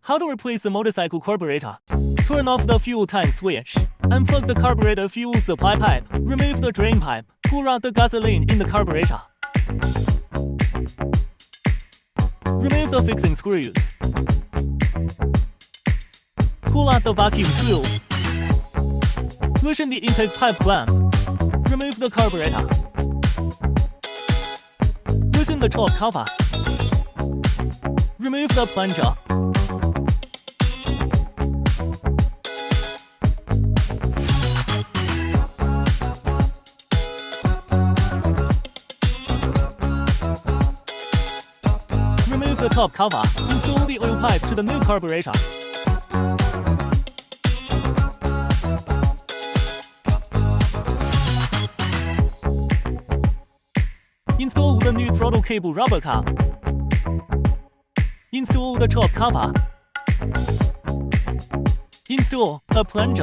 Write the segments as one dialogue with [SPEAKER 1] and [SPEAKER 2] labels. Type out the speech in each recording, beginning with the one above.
[SPEAKER 1] How to replace the motorcycle carburetor. Turn off the fuel tank switch. Unplug the carburetor fuel supply pipe. Remove the drain pipe. Pour out the gasoline in the carburetor. Remove the fixing screws. Pull out the vacuum tube. Loosen the intake pipe clamp. Remove the carburetor. Loosen the top cover. Remove the plunger. Remove the top cover. Install the oil pipe to the new carburetor. Install the new throttle cable rubber cap. Install the top cover. Install a plunger.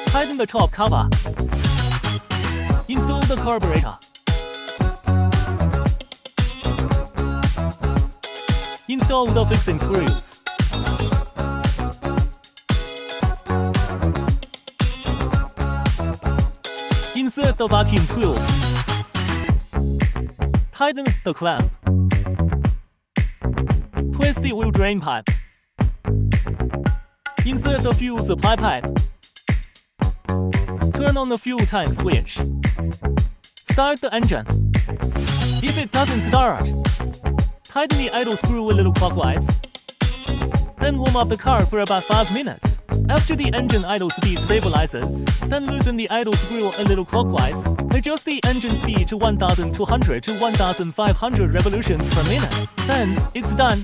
[SPEAKER 1] Tighten the top cover. Install the carburetor. Install the fixing screws. Insert the vacuum tube. Tighten the clamp. Twist the oil drain pipe. Insert the fuel supply pipe. Turn on the fuel tank switch. Start the engine. If it doesn't start, tighten the idle screw a little clockwise. Then warm up the car for about 5 minutes. After the engine idle speed stabilizes, then loosen the idle screw a little clockwise. Adjust the engine speed to 1200 to 1500 revolutions per minute. Then, it's done.